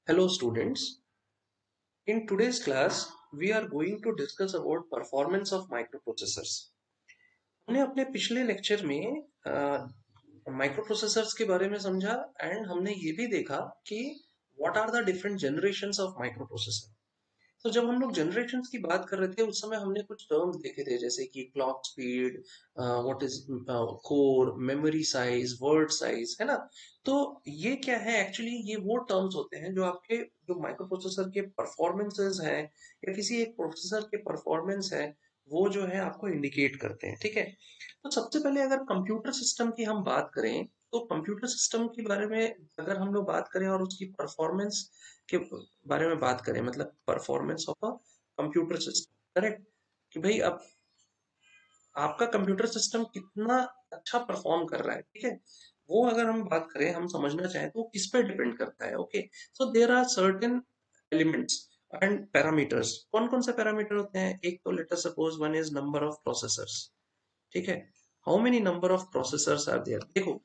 Hello students, in today's class we are going to discuss about performance of microprocessors. हमने अपने पिछले lecture में microprocessors के बारे में समझा एंड हमने ये भी देखा कि what are the different generations of microprocessor. तो जब हम लोग जनरेशंस की बात कर रहे थे उस समय हमने कुछ टर्म्स देखे थे जैसे कि clock speed, what is core, memory size, word size, है ना। तो ये क्या है एक्चुअली, ये वो टर्म्स होते हैं जो आपके जो माइक्रो प्रोसेसर के परफॉर्मेंसेस हैं या किसी एक प्रोसेसर के परफॉर्मेंस है वो जो है आपको इंडिकेट करते हैं, ठीक है। तो सबसे पहले अगर कंप्यूटर सिस्टम की हम बात करें तो कंप्यूटर सिस्टम के बारे में अगर हम लोग बात करें और उसकी परफॉर्मेंस के बारे में बात करें, मतलब performance of a computer system, correct. कि भाई अब आपका कंप्यूटर सिस्टम कितना अच्छा परफॉर्म कर रहा है, ठीक है। वो अगर हम बात करें, हम समझना चाहें तो किस पे डिपेंड करता है, okay. So there are certain elements and parameters. कौन कौन से पैरामीटर होते हैं? एक तो let us suppose one is number of processors, ठीक है। How many number of processors are there. देखो,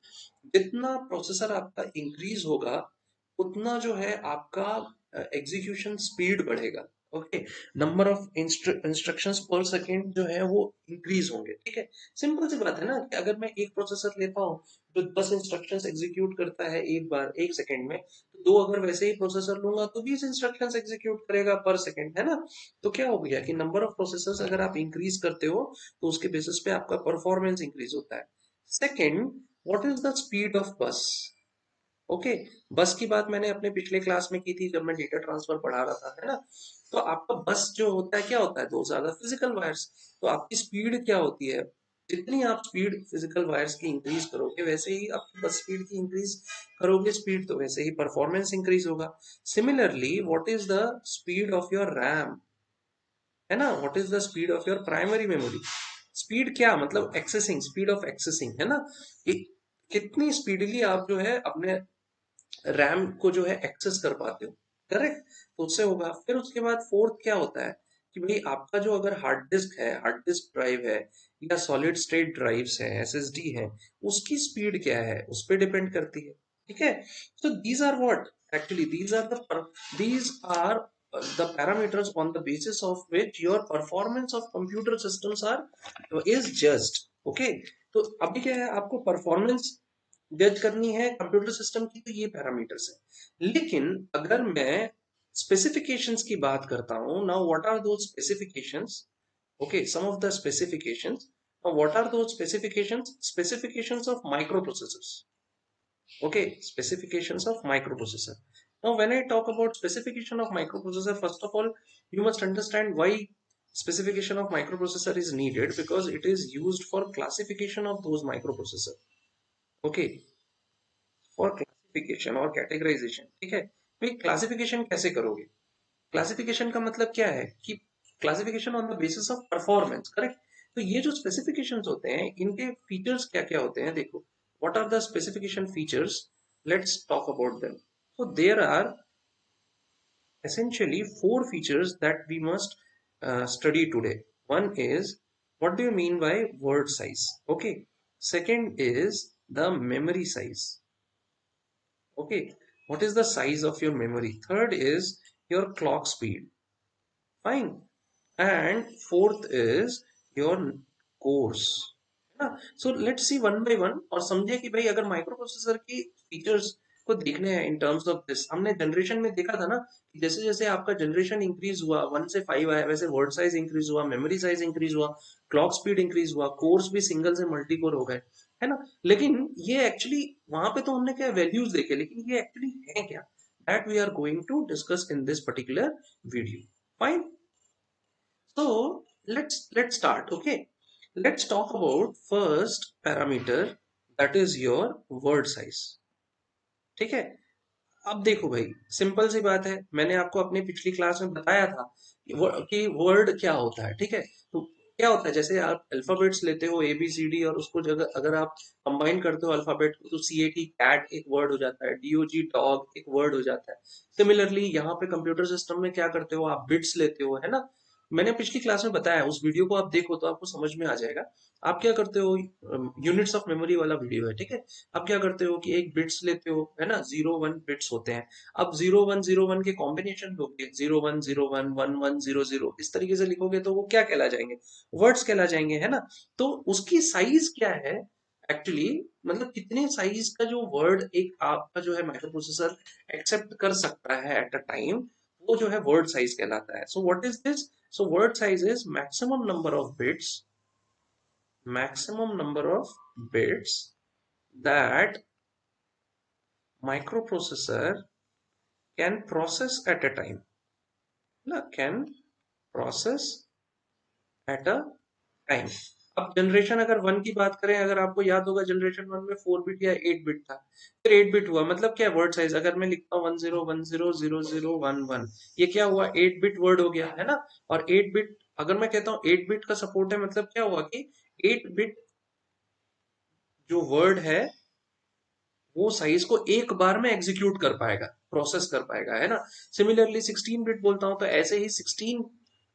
जितना प्रोसेसर आपका इंक्रीज होगा उतना जो है आपका एग्जीक्यूशन स्पीड बढ़ेगा, ओके। नंबर ऑफ इंस्ट्रक्शंस पर सेकेंड जो है वो इंक्रीज होंगे, ठीक है। सिंपल सी बात है ना कि अगर मैं एक प्रोसेसर लेता हूँ जो 10 इंस्ट्रक्शंस एग्जीक्यूट करता है एक बार एक सेकंड में, तो दो अगर वैसे ही प्रोसेसर लूंगा तो 20 इंस्ट्रक्शंस एग्जीक्यूट करेगा पर सेकंड, है ना। तो क्या हो गया कि नंबर ऑफ प्रोसेसर्स अगर आप इंक्रीज करते हो तो उसके बेसिस पे आपका परफॉर्मेंस इंक्रीज होता है। Second, what is the speed of बस, ओके। बस की बात मैंने अपने पिछले क्लास में की थी जब मैं डेटा ट्रांसफर पढ़ा रहा था, है ना। तो आपका बस जो होता है क्या होता है? दो ज्यादा फिजिकल वायर्स। तो आपकी स्पीड क्या होती है? जितनी आप स्पीड फिजिकल वायर्स की इंक्रीज करोगे वैसे ही आपकी बस स्पीड की इंक्रीज करोगे स्पीड, तो वैसे ही परफॉर्मेंस इंक्रीज होगा। Similarly what is the speed of your RAM, है ना। What is the speed of your primary memory. Speed क्या मतलब? एक्सेसिंग, स्पीड ऑफ एक्सेसिंग, है ना। कितनी स्पीडली आप जो है अपने रैम को जो है एक्सेस कर पाते हो, करेक्ट। तो उससे होगा। फिर उसके बाद फोर्थ क्या होता है कि भाई आपका जो अगर हार्ड डिस्क है, हार्ड डिस्क ड्राइव है या सॉलिड स्टेट ड्राइव्स है, एसएसडी है, उसकी स्पीड क्या है उस पर डिपेंड करती है, ठीक है। So these are what actually these are the parameters on the basis of which your performance of computer systems are is judged, okay। तो अभी क्या है, आपको परफॉर्मेंस जज करनी है कंप्यूटर सिस्टम की, तो ये पैरामीटर्स है। लेकिन अगर मैं स्पेसिफिकेशंस की बात करता हूं, now what are those specifications, okay, some of the specifications. Now what are those specifications? Specifications of microprocessors, okay, specifications of microprocessor. Now when I talk about specification of microprocessor, first of all you must understand why specification of microprocessor is needed, because it is used for classification of those microprocessor, okay, for classification और categorisation, ठीक है। भाई classification कैसे करोगे? Classification का मतलब क्या है कि classification on the basis of performance, correct. तो ये जो स्पेसिफिकेशंस होते हैं इनके फीचर्स क्या क्या होते हैं, देखो। What are the specification features? Let's talk about them. So there are essentially four features that we must study today. One is, what do you mean by word size, okay. Second is the memory size, okay. What is the size of your memory? Third is your clock speed, fine. And fourth is your course, है ना। So let's see one by one और समझे कि भाई अगर micro processor की features को देखने हैं इन टर्म्स ऑफ दिस। हमने जनरेशन में देखा था ना कि जैसे जैसे आपका जनरेशन इंक्रीज हुआ, 1 से 5 आया, वैसे वर्ड साइज इंक्रीज हुआ, मेमोरी साइज इंक्रीज हुआ, क्लॉक स्पीड इंक्रीज हुआ, कोर्स भी सिंगल से मल्टी कोर हो गए, है ना। लेकिन ये एक्चुअली वहां पे तो हमने क्या वैल्यूज देखे, लेकिन ये एक्चुअली है क्या, that we are going to discuss in this particular video, fine. So let's start. Okay, let's talk about first parameter, that is your word size. ठीक है। अब देखो भाई, सिंपल सी बात है, मैंने आपको अपनी पिछली क्लास में बताया था कि वर्ड क्या होता है, ठीक है। तो क्या होता है, जैसे आप अल्फाबेट्स लेते हो ए बी सी डी और उसको जगह अगर आप कंबाइन करते हो अल्फाबेट को तो सी ए टी कैट एक वर्ड हो जाता है, डी ओ जी डॉग एक वर्ड हो जाता है। सिमिलरली यहाँ पे कंप्यूटर सिस्टम में क्या करते हो, आप बिट्स लेते हो, है ना। मैंने पिछली क्लास में बताया, उस वीडियो को आप देखो तो आपको समझ में आ जाएगा। आप क्या करते हो, यूनिट्स ऑफ मेमोरी वाला वीडियो है, ठीक है। आप क्या करते हो कि एक बिट्स लेते हो, है ना, 0 1 बिट्स होते हैं। अब 0 1 0 1 के कॉम्बिनेशन लोगे, 0 1 0 1 1 1 0 0, इस तरीके से लिखोगे तो वो क्या कहला जाएंगे, वर्ड्स कहला जाएंगे, है ना। तो उसकी साइज क्या है एक्चुअली, मतलब कितने साइज का जो वर्ड एक आपका जो है माइक्रो प्रोसेसर एक्सेप्ट कर सकता है एट अ टाइम, वो जो है वर्ड साइज कहलाता है। So what is this? So word size is maximum number of bits that microprocessor can process at a time. ना, can process at a time. अब जनरेशन अगर वन की बात करें, अगर आपको याद होगा जनरेशन वन में 4 बिट या 8 बिट था, फिर 8 बिट हुआ, मतलब क्या वर्ड साइज, अगर मैं लिखता हूँ 10 10 00 11, ये क्या हुआ, 8 बिट वर्ड हो गया, है ना। और 8 बिट, अगर मैं कहता हूँ 8 बिट का सपोर्ट है, मतलब क्या हुआ कि 8 बिट जो वर्ड है वो साइज को एक बार में एग्जीक्यूट कर पाएगा, प्रोसेस कर पाएगा, है ना। सिमिलरली 16 बिट बोलता हूं तो ऐसे ही 16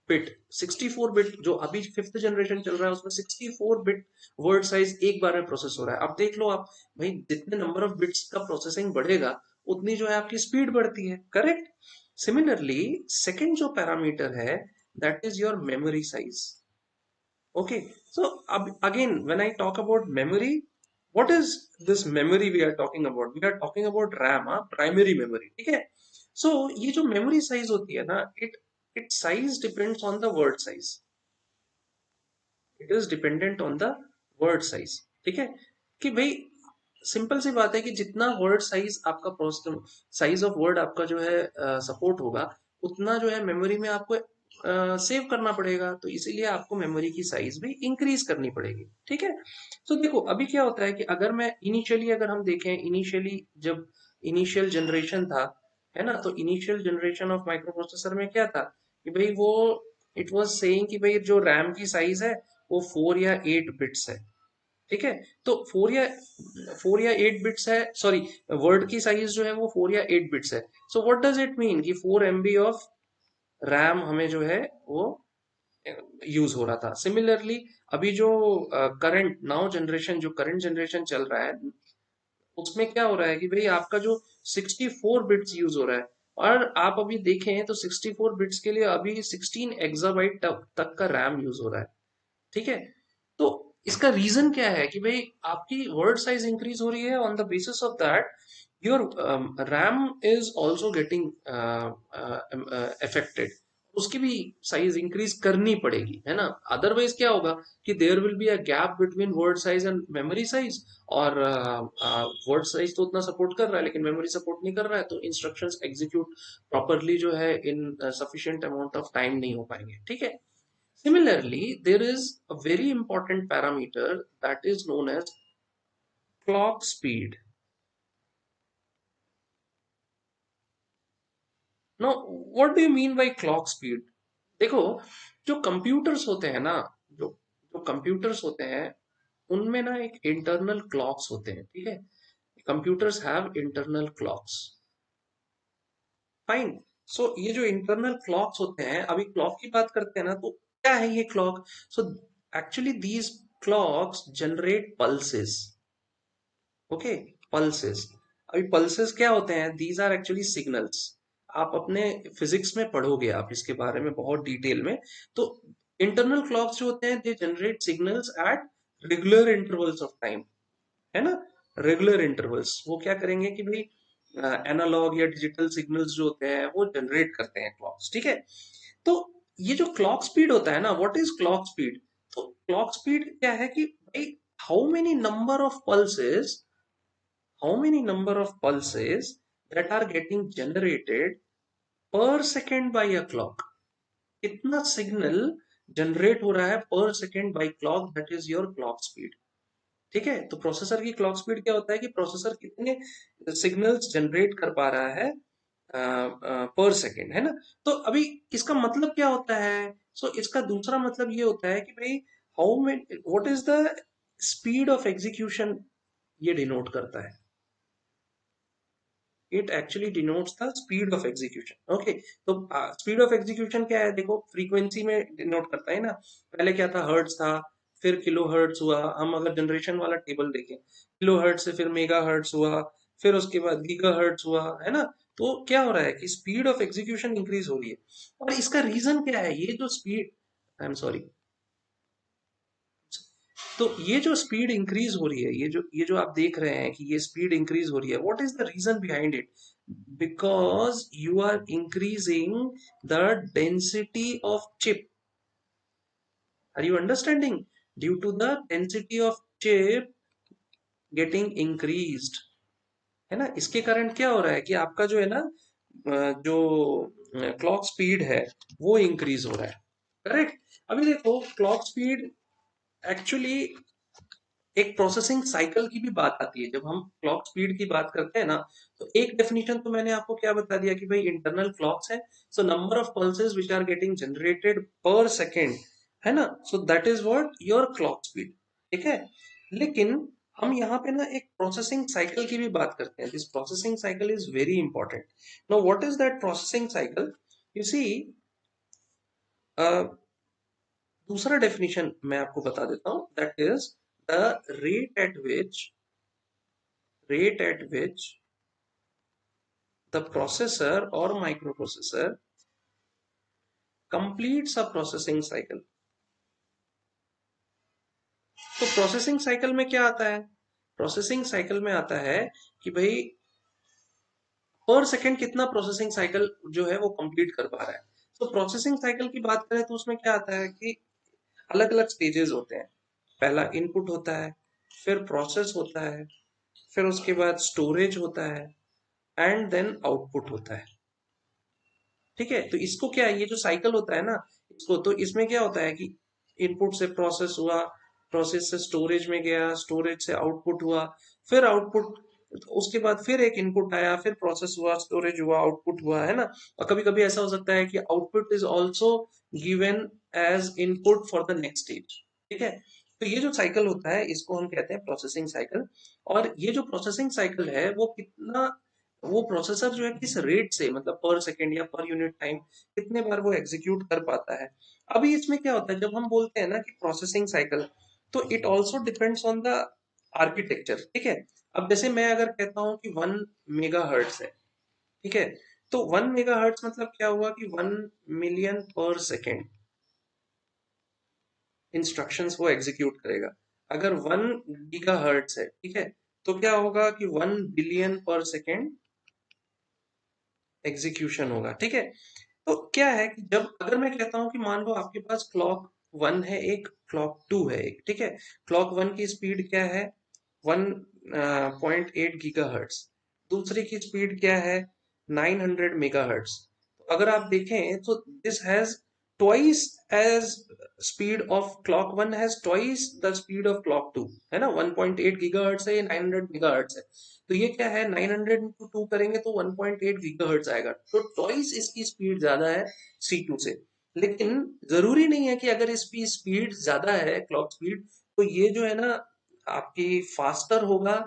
बिट, 64 बिट जो अभी फिफ्थ जनरेशन चल रहा है उसमें 64 बिट वर्ड साइज एक बार में प्रोसेस हो रहा है। अब देख लो आप भाई, जितने नंबर ऑफ बिट्स का प्रोसेसिंग बढ़ेगा उतनी जो है आपकी स्पीड बढ़ती है, करेक्ट। सिमिलरली सेकेंड जो पैरामीटर है, that is your memory size. Okay, so again, when I talk about memory, what is this memory we are talking about? We are talking about RAM, primary memory, ठीक है? So ये जो memory size होती है ना, it size depends on the word size. It is dependent on the word size, ठीक है? कि भाई सिंपल सी बात है कि जितना वर्ड साइज आपका साइज ऑफ वर्ड आपका जो है सपोर्ट होगा, उतना जो है मेमोरी में आपको सेव करना पड़ेगा, तो इसीलिए आपको मेमोरी की साइज भी इंक्रीज करनी पड़ेगी, ठीक है। तो देखो अभी क्या होता है कि अगर मैं इनिशियली, अगर हम देखें इनिशियली, जब इनिशियल जनरेशन था, है ना, तो initial generation of micro processor में क्या था कि भाई वो, इट वाज सेइंग कि भाई जो रैम की साइज है वो 4 या 8 बिट्स है, ठीक है। तो 4 या 8 बिट्स है, सॉरी, वर्ड की साइज जो है वो 4 या 8 बिट्स है। So what does it mean कि 4 MB ऑफ रैम हमें जो है वो यूज हो रहा था। सिमिलरली अभी जो करंट नाउ जनरेशन, जो करंट जनरेशन चल रहा है, उसमें क्या हो रहा है कि भाई आपका जो 64 बिट्स यूज हो रहा है, और आप अभी देखें तो 64 बिट्स के लिए अभी 16 एक्साबाइट तक का रैम यूज हो रहा है, ठीक है। तो इसका रीजन क्या है कि भाई आपकी वर्ड साइज इंक्रीज हो रही है, on the basis of that your RAM is also getting affected, उसकी भी साइज इंक्रीज करनी पड़ेगी, है ना। अदरवाइज क्या होगा कि there will be a gap between word size and memory size, और वर्ड साइज तो उतना सपोर्ट कर रहा है लेकिन मेमोरी सपोर्ट नहीं कर रहा है, तो इंस्ट्रक्शंस एग्जीक्यूट प्रॉपरली जो है इन सफिशिएंट अमाउंट ऑफ टाइम नहीं हो पाएंगे, ठीक है। Similarly, there is a very important parameter that is known as clock speed. Now, what do you mean by clock speed? देखो, जो कंप्यूटर्स होते हैं ना, जो जो कंप्यूटर्स होते हैं उनमें ना एक इंटरनल क्लॉक्स होते हैं, ठीक है। Computers have internal clocks, fine. So ये जो इंटरनल क्लॉक्स होते हैं, अभी क्लॉक की बात करते हैं ना, तो क्या है ये clock? So actually these clocks generate pulses, okay, pulses. अभी पल्सेस क्या होते हैं? These are actually signals. आप अपने फिजिक्स में पढ़ोगे आप इसके बारे में बहुत डिटेल में। तो इंटरनल क्लॉक्स जो होते हैं, they generate signals at regular intervals of time, है ना। रेगुलर इंटरवल्स वो क्या करेंगे कि भाई एनालॉग या डिजिटल सिग्नल्स जो होते हैं वो जनरेट करते हैं क्लॉक्स, ठीक है। तो ये जो क्लॉक स्पीड होता है ना, व्हाट इज क्लॉक स्पीड? तो क्लॉक स्पीड क्या है कि भाई how many number of pulses, how many number of pulses that are getting generated per second by a clock, कितना सिग्नल जनरेट हो रहा है पर second by clock, that is your clock speed, ठीक है। तो प्रोसेसर की क्लॉक स्पीड क्या होता है कि प्रोसेसर कितने सिग्नल्स जनरेट कर पा रहा है पर सेकेंड, है ना। तो अभी इसका मतलब क्या होता है? सो इसका दूसरा मतलब ये होता है कि भाई how many, what is the speed of execution, ये डिनोट करता है। it actually denotes the speed of execution. Okay, तो स्पीड ऑफ एग्जीक्यूशन क्या है? देखो फ्रीक्वेंसी में डिनोट करता है ना। पहले क्या था? हर्ट्ज था, फिर किलो हर्ट्ज हुआ। हम अगर जनरेशन वाला टेबल देखें, किलो हर्ट्ज से फिर मेगा हर्ट्ज हुआ, फिर उसके बाद गीगा हर्ट्ज हुआ, है ना। तो क्या हो रहा है कि स्पीड ऑफ एग्जीक्यूशन इंक्रीज हो रही है। और इसका रीजन क्या है? ये जो स्पीड, आई एम सॉरी, तो ये जो स्पीड इंक्रीज हो रही है, ये जो आप देख रहे हैं कि ये स्पीड इंक्रीज हो रही है, what is the reason behind it? Because you are increasing the density of chip. Are you understanding? Due to the density of chip getting increased, है ना। इसके कारण क्या हो रहा है कि आपका जो है ना, जो क्लॉक स्पीड है वो इंक्रीज हो रहा है। करेक्ट। अभी देखो क्लॉक स्पीड एक्चुअली एक प्रोसेसिंग साइकिल की भी बात आती है। जब हम क्लॉक स्पीड की बात करते हैं ना, तो एक डेफिनेशन तो मैंने आपको क्या बता दिया कि भाई इंटरनल क्लॉक्स है, so number of pulses which are getting generated per second, है ना। So that is what your clock speed. ठीक है। लेकिन हम यहाँ पे ना एक प्रोसेसिंग साइकिल की भी बात करते हैं। This processing cycle is very important. Now what is that processing cycle? You see, दूसरा डेफिनेशन मैं आपको बता देता हूं, that is the rate at which the processor or microprocessor completes a processing cycle. तो प्रोसेसिंग साइकिल में क्या आता है? प्रोसेसिंग साइकिल में आता है कि भाई पर सेकंड कितना प्रोसेसिंग साइकिल जो है वो कंप्लीट कर पा रहा है। तो प्रोसेसिंग साइकिल की बात करें तो उसमें क्या आता है कि अलग अलग स्टेजेस होते हैं। पहला इनपुट होता है, फिर प्रोसेस होता है, फिर उसके बाद स्टोरेज होता है, एंड देन आउटपुट होता है। ठीक है। तो इसको क्या है, ये जो साइकिल होता है ना, इसको तो इसमें क्या होता है कि इनपुट से प्रोसेस हुआ, प्रोसेस से स्टोरेज में गया, स्टोरेज से आउटपुट हुआ, फिर आउटपुट, उसके बाद फिर एक इनपुट आया, फिर प्रोसेस हुआ, स्टोरेज हुआ, आउटपुट हुआ, है ना। और कभी कभी ऐसा हो सकता है कि output is also given as input for the next stage. ठीक है। तो ये जो साइकिल होता है इसको हम कहते हैं प्रोसेसिंग साइकिल। और ये जो प्रोसेसिंग साइकिल है वो कितना, वो प्रोसेसर जो है किस रेट से, मतलब पर सेकेंड या पर यूनिट टाइम कितने बार वो एग्जीक्यूट कर पाता है। अभी इसमें क्या होता है जब हम बोलते हैं ना कि प्रोसेसिंग साइकिल, तो it also depends on the architecture. ठीक है। अब जैसे मैं अगर कहता हूँ कि 1 मेगा हर्ट्स है, ठीक है, तो 1 मेगा हर्ट्स मतलब क्या हुआ कि 1 मिलियन पर सेकेंड इंस्ट्रक्शंस वो एग्जीक्यूट करेगा। अगर 1 गीगा हर्ट्स है, ठीक है, तो क्या होगा कि 1 बिलियन पर सेकेंड एग्जीक्यूशन होगा। ठीक है। तो क्या है कि जब अगर मैं कहता हूं कि मान लो आपके पास क्लॉक 1 है, एक क्लॉक 2 है, एक, ठीक है। क्लॉक 1 की स्पीड क्या है? 1.8 गीगा हर्ट्स। दूसरी की स्पीड क्या है? 900 मेगा हर्ट्स। अगर आप देखें तो this has twice as speed of clock 1 has twice the speed of clock 2, है ना। 1.8 गीगाहर्ट्ज है, ये 900 मेगाहर्ट्ज है। तो ये क्या है, 900 इंटू 2 करेंगे तो 1.8 गीगाहर्ट्ज आएगा। तो ट्वाइस इसकी स्पीड ज्यादा है C2 से। लेकिन जरूरी नहीं है कि अगर इसकी स्पीड ज्यादा है, क्लॉक स्पीड, तो ये जो है ना आपकी फास्टर होगा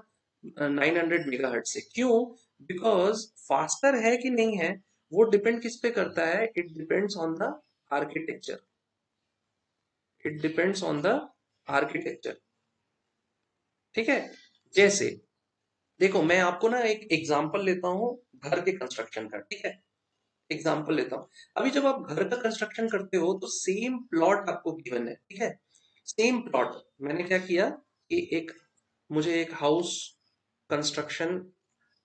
900 मेगाहर्ट्ज से। क्यों? बिकॉज फास्टर है कि नहीं है वो डिपेंड किस पे करता है? It depends on the architecture. It depends on the architecture. ठीक है। जैसे देखो मैं आपको ना एक एग्जांपल लेता हूँ घर के कंस्ट्रक्शन का। ठीक है। एग्जांपल लेता हूँ। अभी जब आप घर का कंस्ट्रक्शन करते हो तो सेम प्लॉट आपको गिवन है। ठीक है। सेम प्लॉट मैंने क्या किया कि एक, मुझे एक हाउस कंस्ट्रक्शन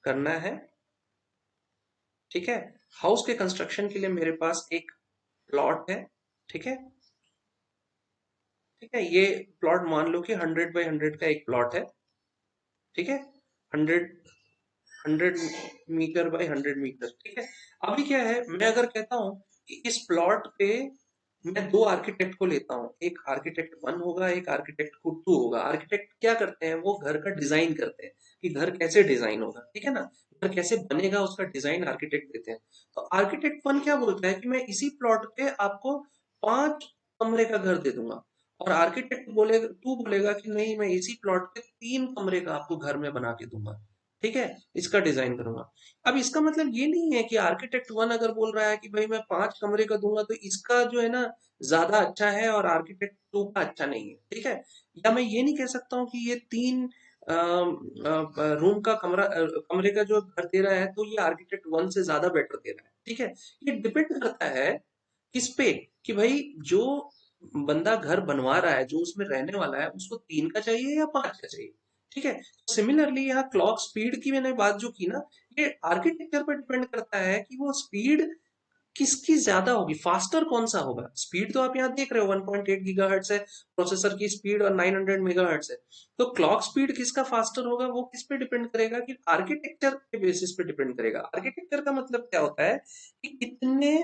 करना है। ठीक है। हाउस के कंस्ट्रक्शन के लिए मेरे पास एक प्लॉट है। ठीक है। ठीक है। ये प्लॉट मान लो कि 100 बाई 100 का एक प्लॉट है। ठीक है। 100 100 मीटर बाई 100 मीटर। ठीक है। अभी क्या है, मैं अगर कहता हूं कि इस प्लॉट पे मैं दो आर्किटेक्ट को लेता हूँ, एक आर्किटेक्ट 1 होगा, एक आर्किटेक्ट 2 होगा। आर्किटेक्ट क्या करते हैं, वो घर का डिजाइन करते हैं कि घर कैसे डिजाइन होगा। ठीक है ना। घर कैसे बनेगा उसका डिजाइन आर्किटेक्ट देते हैं। तो आर्किटेक्ट 1 क्या बोलता है कि मैं इसी प्लॉट पे आपको 5 कमरे का घर दे दूंगा। और आर्किटेक्ट बोलेगा, 2 बोलेगा कि नहीं, मैं इसी प्लॉट पे 3 कमरे का आपको घर में बना के दूंगा। ठीक है, इसका डिजाइन करूंगा। अब इसका मतलब ये नहीं है कि आर्किटेक्ट वन अगर बोल रहा है कि भाई मैं 5 कमरे का दूंगा तो इसका जो है ना ज्यादा अच्छा है और आर्किटेक्ट टू का अच्छा नहीं है, ठीक है। या मैं ये नहीं कह सकता हूँ कि ये 3 रूम का कमरे का जो घर दे रहा है तो ये आर्किटेक्ट वन से ज्यादा बेटर दे रहा है, ठीक है। ये डिपेंड करता है किस पे, कि भाई जो बंदा घर बनवा रहा है, जो उसमें रहने वाला है, उसको 3 का चाहिए या 5 का चाहिए, ठीक है। सिमिलरली यहाँ क्लॉक स्पीड की मैंने बात जो की ना, ये आर्किटेक्चर पर डिपेंड करता है कि वो स्पीड किसकी ज्यादा होगी, फास्टर कौन सा होगा। स्पीड तो आप यहाँ देख रहे हो 1.8 गीगाहर्ट्ज है प्रोसेसर की स्पीड और 900 मेगाहर्ट्ज है। तो क्लॉक स्पीड किसका फास्टर होगा वो किस पे डिपेंड करेगा, कि आर्किटेक्चर के बेसिस पे डिपेंड करेगा। आर्किटेक्चर का मतलब क्या होता है कि कितने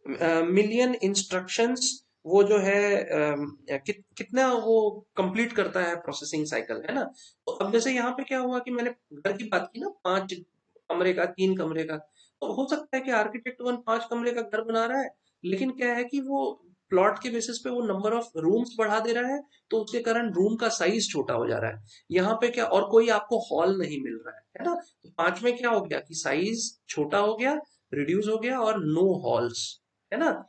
मिलियन इंस्ट्रक्शंस वो जो है कितना वो कंप्लीट करता है प्रोसेसिंग साइकिल, है ना। तो अब जैसे यहाँ पे क्या हुआ कि मैंने घर की बात की ना, 5 कमरे का, 3 कमरे का, तो हो सकता है कि आर्किटेक्ट वन 5 कमरे का घर बना रहा है, लेकिन क्या है कि वो प्लॉट के बेसिस पे वो नंबर ऑफ रूम्स बढ़ा दे रहा है, तो उसके कारण रूम का साइज छोटा हो जा रहा है। यहाँ पे क्या, और कोई आपको हॉल नहीं मिल रहा है ना। तो 5 में क्या हो गया कि साइज छोटा हो गया, रिड्यूस हो गया, और नो हॉल्स, है ना।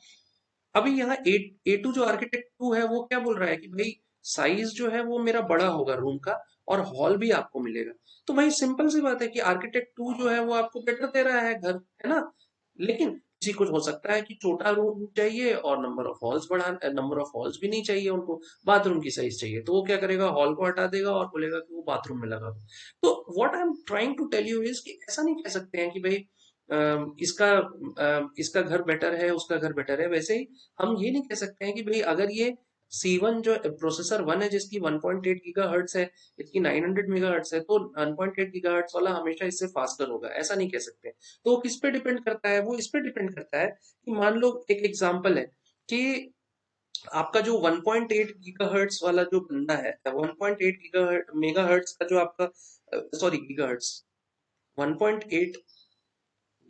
अभी यहाँ ए टू जो आर्किटेक्ट टू है वो क्या बोल रहा है कि भाई साइज जो है वो मेरा बड़ा होगा रूम का, और हॉल भी आपको मिलेगा। तो भाई सिंपल सी बात है कि आर्किटेक्ट टू जो है वो आपको बेटर दे रहा है घर, है ना। लेकिन किसी को हो सकता है कि छोटा रूम चाहिए और नंबर ऑफ हॉल्स भी नहीं चाहिए उनको, बाथरूम की साइज चाहिए, तो वो क्या करेगा, हॉल को हटा देगा और बोलेगा कि वो बाथरूम में लगा दो। तो what I am trying to tell you is कि ऐसा नहीं कह सकते हैं कि भाई इसका घर बेटर है, उसका घर बेटर है। वैसे ही हम ये नहीं कह सकते हैं कि भाई अगर ये C1 जो प्रोसेसर वन है जिसकी 1.8 गीगाहर्ट्ज है, इसकी 900 मेगाहर्ट्ज है, तो 1.8 गीगाहर्ट्ज वाला हमेशा इससे फास्टर होगा, ऐसा नहीं कह सकते। तो वो किस पे डिपेंड करता है, वो इस पे डिपेंड करता है कि मान लो एक एग्जांपल है कि आपका जो 1.8 गीगाहर्ट्ज वाला जो बंदा है, 1.8 गीगाहर्ट्ज मेगाहर्ट्ज का जो आपका, sorry gigahertz, 1.8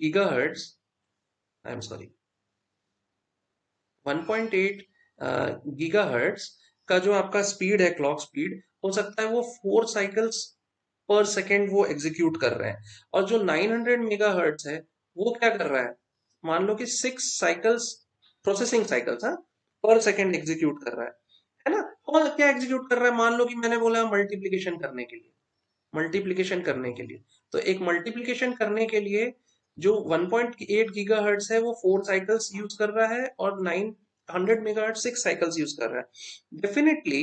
gigahertz, I am sorry, 1.8 gigahertz का जो आपका स्पीड है, क्लॉक स्पीड, हो सकता है वो 4 साइकिल्स पर सेकेंड वो एग्जीक्यूट कर रहे हैं। और जो 900 मेगाहर्ट्ज है वो क्या कर रहा है, मान लो कि 6 साइकिल्स, प्रोसेसिंग साइकिल्स, हाँ, पर सेकेंड एग्जीक्यूट कर रहा है ना। और क्या एग्जीक्यूट कर रहा है, मान लो कि मैंने बोला मल्टीप्लीकेशन करने के लिए, मल्टीप्लिकेशन करने के लिए, तो एक मल्टीप्लिकेशन करने के लिए जो 1.8 गीगाहर्ट्ज है वो 4 साइकिल्स यूज कर रहा है, और 900 मेगाहर्ट्ज 6 साइकिल्स यूज कर रहा है। डेफिनेटली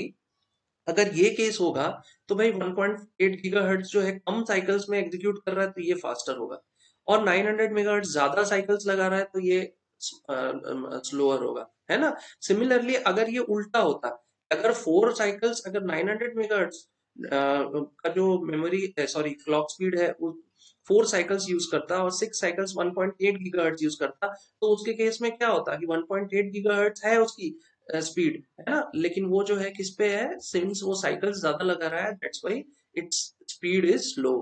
अगर ये केस होगा तो भाई 1.8 गीगाहर्ट्ज जो है कम साइकिल्स में एग्जीक्यूट कर रहा है तो ये फास्टर होगा, और 900 मेगाहर्ट्ज ज्यादा साइकिल्स लगा रहा है तो ये स्लोअर होगा, है ना। सिमिलरली अगर ये उल्टा होता, अगर 4 साइकिल्स, अगर 900 मेगाहर्ट्ज का जो मेमोरी, सॉरी क्लॉक स्पीड है, 4 साइकिल्स यूज करता और 6 साइकिल्स 1.8 गीगाहर्ट्ज यूज करता, तो उसके केस में क्या होता कि 1.8 गीगाहर्ट्ज है उसकी स्पीड, है ना, लेकिन वो जो है किस पे है, सिंस वो साइकिल्स ज्यादा लगा रहा है, that's why its speed is slow.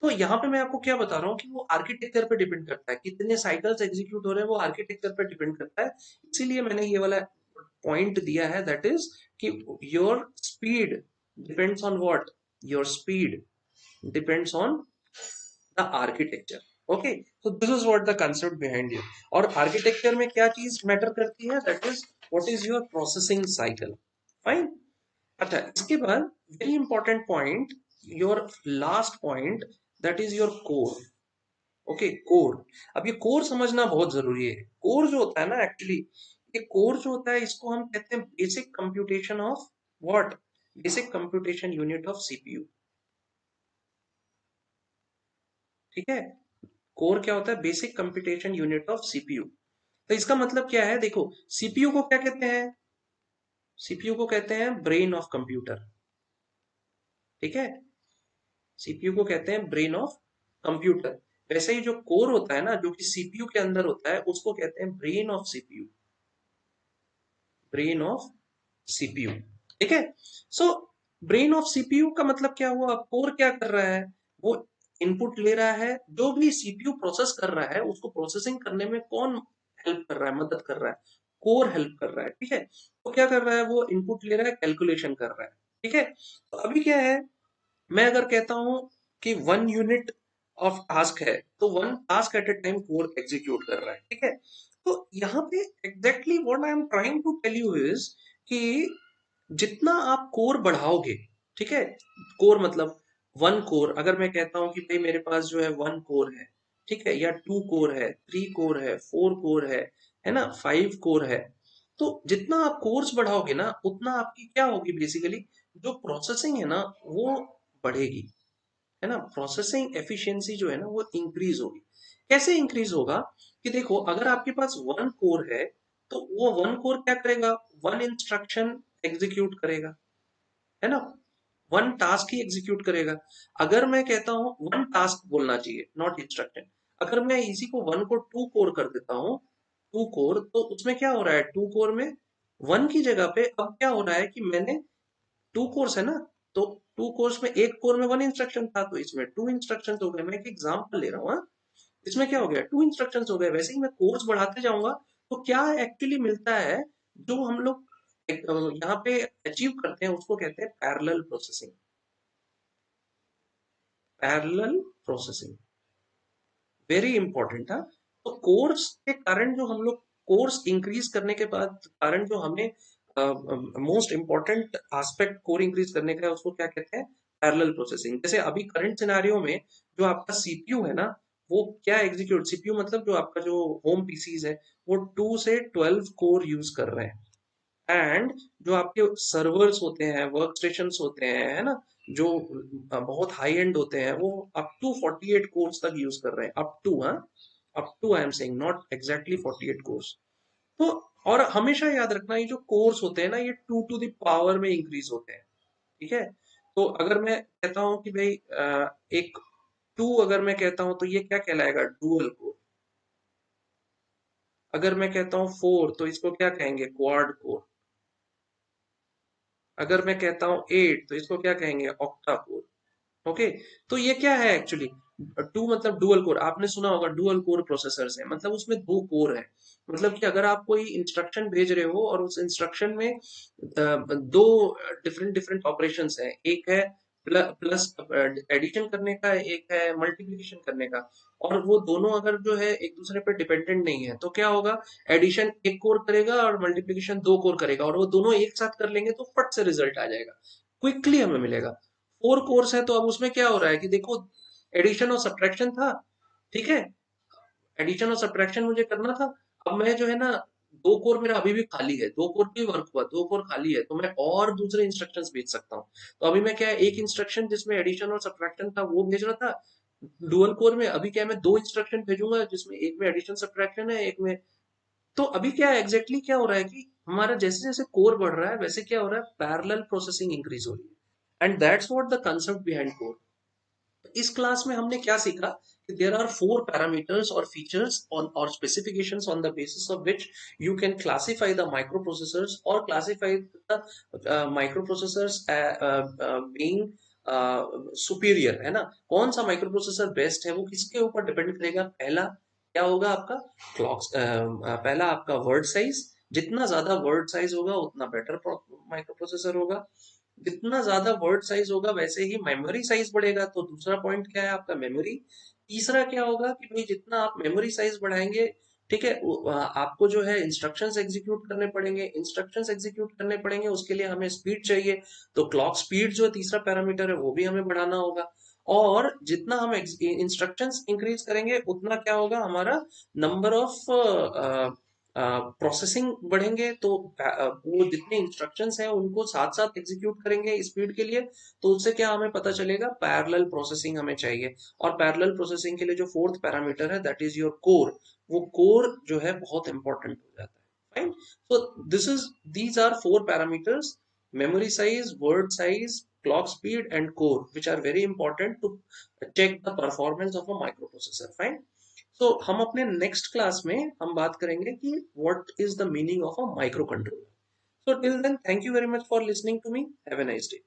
तो यहाँ पे मैं आपको क्या बता रहा हूँ कि वो आर्किटेक्चर पे डिपेंड करता है, कितने साइकिल्स एग्जीक्यूट हो रहे हैं वो आर्किटेक्चर पे डिपेंड करता है। इसीलिए मैंने ये वाला पॉइंट दिया है, दैट इज कि your speed depends on what, your speed depends on the architecture. Okay, so this is what the concept behind it। और आर्किटेक्चर में क्या चीज मैटर करती है, that is what is your processing cycle. Fine. अच्छा, इसके बाद very important point, your last point, that is your core. Okay, core. अब ये कोर समझना बहुत जरूरी है। कोर जो होता है ना, एक्चुअली ये कोर जो होता है इसको हम कहते हैं basic computation of what, basic computation unit of CPU, ठीक है। कोर क्या होता है, basic computation unit of CPU. तो इसका मतलब क्या है, देखो, सीपीयू को क्या कहते हैं, सीपीयू को कहते हैं ब्रेन ऑफ कंप्यूटर, ठीक है। सीपीयू को कहते हैं ब्रेन ऑफ कंप्यूटर। वैसे ही जो कोर होता है ना, जो कि सीपीयू के अंदर होता है, उसको कहते हैं brain of CPU, brain of CPU, ठीक है। सो ब्रेन ऑफ सीपीयू का मतलब क्या हुआ, कोर क्या कर रहा है, वो इनपुट ले रहा है, जो भी सीपीयू प्रोसेस कर रहा है उसको प्रोसेसिंग करने में कौन हेल्प कर रहा है, मदद कर रहा है, कोर हेल्प कर रहा है, ठीक है। तो क्या कर रहा है, वो इनपुट ले रहा है, कैलकुलेशन कर रहा है, ठीक है। तो अभी क्या है, मैं अगर कहता हूं कि 1 यूनिट ऑफ टास्क है तो 1 task at a time core execute कर रहा है, ठीक है। तो यहाँ पे exactly what I am trying to tell you is कि जितना आप कोर बढ़ाओगे, ठीक है, कोर मतलब 1 कोर, अगर मैं कहता हूं कि भाई मेरे पास जो है 1 कोर है, ठीक है, या 2 कोर है, 3 कोर है, 4 कोर है ना, 5 कोर है, तो जितना आप कोर्स बढ़ाओगे ना उतना आपकी क्या होगी बेसिकली, जो प्रोसेसिंग है ना वो बढ़ेगी, है ना, प्रोसेसिंग एफिशिएंसी जो है ना वो इंक्रीज होगी। कैसे इंक्रीज होगा कि देखो, अगर आपके पास 1 कोर है तो वो 1 कोर क्या करेगा, 1 इंस्ट्रक्शन एग्जीक्यूट करेगा, है ना, 1 टास्क ही एग्जीक्यूट करेगा। अगर मैं कहता हूं 1 टास्क बोलना चाहिए, नॉट इंस्ट्रक्शन, अगर मैं इसी को 1 को 2 कोर कर देता हूं, 2 कोर, तो उसमें क्या हो रहा है, 2 कोर में 1 की जगह पे अब क्या हो रहा है कि मैंने 2 कोर्स है ना, तो 2 कोर्स में एक कोर में 1 इंस्ट्रक्शन था तो इसमें 2 इंस्ट्रक्शन हो गए। मैं एक एग्जांपल ले रहा हूँ, हाँ? इसमें क्या हो गया, 2 इंस्ट्रक्शन हो गए। वैसे ही मैं कोर्स बढ़ाते जाऊंगा तो क्या एक्चुअली मिलता है, जो हम लोग यहाँ पे अचीव करते हैं उसको कहते हैं parallel processing. Parallel processing very important था। तो कोर्स के कारण जो हम लोग कोर्स इंक्रीज करने के बाद कारण जो हमें most important aspect core increase करने का है उसको क्या कहते हैं, पैरेलल प्रोसेसिंग। जैसे अभी करंट सिनेरियो में जो आपका सीपीयू है ना, वो क्या एग्जीक्यूट, सीपीयू मतलब जो आपका जो होम पीसीज है वो 2 से 12 कोर यूज कर रहे हैं, एंड जो आपके सर्वर्स होते हैं, वर्क स्टेशन होते हैं, है ना, जो बहुत हाई एंड होते हैं वो अप टू 48 कोर्स तक यूज कर रहे हैं, अप टू, हाँ, up to I am saying, not exactly 48 cores. तो और हमेशा याद रखना ये जो कोर्स होते हैं ना ये 2 टू द पावर में इंक्रीज होते हैं, ठीक है। तो अगर मैं कहता हूं कि भाई एक 2 अगर मैं कहता हूं तो ये क्या कहलाएगा, डुअल कोर। अगर मैं कहता हूँ 4 तो इसको क्या कहेंगे, क्वाड कोर। अगर मैं कहता हूँ 8 तो इसको क्या कहेंगे, ऑक्टा कोर। ओके, तो ये क्या है एक्चुअली, 2 मतलब डुअल कोर, आपने सुना होगा डुअल कोर प्रोसेसर्स है, मतलब उसमें 2 कोर है। मतलब कि अगर आप कोई इंस्ट्रक्शन भेज रहे हो और उस इंस्ट्रक्शन में दो डिफरेंट डिफरेंट ऑपरेशंस है, एक है प्लस एडिशन करने का, एक है मल्टीप्लिकेशन करने का, और वो दोनों अगर जो है एक दूसरे पे डिपेंडेंट नहीं है तो क्या होगा, एडिशन 1 कोर करेगा और मल्टीप्लिकेशन 2 कोर करेगा, और वो दोनों एक साथ कर लेंगे तो फट से रिजल्ट आ जाएगा, क्विकली हमें मिलेगा। 4 कोर्स है तो अब उसमें क्या हो रहा है कि देखो, एडिशन और सब्ट्रैक्शन था, ठीक है, एडिशन और सब्ट्रैक्शन मुझे करना था। अब मैं जो है ना, 2 कोर मेरा अभी भी खाली है, 2 कोर की वर्क हुआ, 2 कोर खाली है, तो मैं और दूसरे इंस्ट्रक्शंस भेज सकता हूँ। तो अभी मैं क्या है, एक इंस्ट्रक्शन जिसमें एडिशन और सब्ट्रैक्शन था वो भेज रहा था डुअल कोर में, अभी क्या है मैं 2 इंस्ट्रक्शन भेजूंगा जिसमें एक में एडिशन सब्ट्रैक्शन है, एक में। तो अभी क्या एग्जैक्टली क्या हो रहा है कि हमारा जैसे जैसे कोर बढ़ रहा है वैसे क्या हो रहा है, पैरेलल प्रोसेसिंग इंक्रीज हो रही है, and that's what the concept behind core. इस क्लास में हमने क्या सीखा कि देयर आर 4 पैरामीटर्स और फीचर्स ऑन और specifications on the basis of which you can classify the micro processors और classify the micro processors being superior, है ना। कौन सा माइक्रो प्रोसेसर बेस्ट है वो किसके ऊपर डिपेंड करेगा, पहला क्या होगा आपका क्लॉक, पहला आपका वर्ड साइज, जितना ज्यादा वर्ड साइज होगा उतना बेटर माइक्रो प्रोसेसर होगा, जितना ज्यादा वर्ड साइज होगा वैसे ही मेमोरी साइज बढ़ेगा, तो दूसरा पॉइंट क्या है आपका, मेमोरी। तीसरा क्या होगा कि भाई जितना आप मेमोरी साइज बढ़ाएंगे, ठीक है, आपको जो है इंस्ट्रक्शंस एग्जीक्यूट करने पड़ेंगे, इंस्ट्रक्शंस एग्जीक्यूट करने पड़ेंगे उसके लिए हमें स्पीड चाहिए, तो क्लॉक स्पीड जो तीसरा पैरामीटर है वो भी हमें बढ़ाना होगा। और जितना हम इंस्ट्रक्शंस इंक्रीज करेंगे उतना क्या होगा, हमारा नंबर ऑफ प्रोसेसिंग बढ़ेंगे, तो वो जितने इंस्ट्रक्शंस हैं उनको साथ साथ एग्जीक्यूट करेंगे स्पीड के लिए, तो उससे क्या हमें पता चलेगा, पैरेलल प्रोसेसिंग हमें चाहिए। और पैरेलल प्रोसेसिंग के लिए जो 4th पैरामीटर है दैट इज योर कोर, वो कोर जो है बहुत इंपॉर्टेंट हो जाता है, fine. So this is these are 4 parameters, memory size, word size, clock speed and core, which are very important to check the performance of a microprocessor, fine। तो हम अपने नेक्स्ट क्लास में हम बात करेंगे कि what is the meaning of a micro controller. So till then thank you very much for listening to me, have a nice day.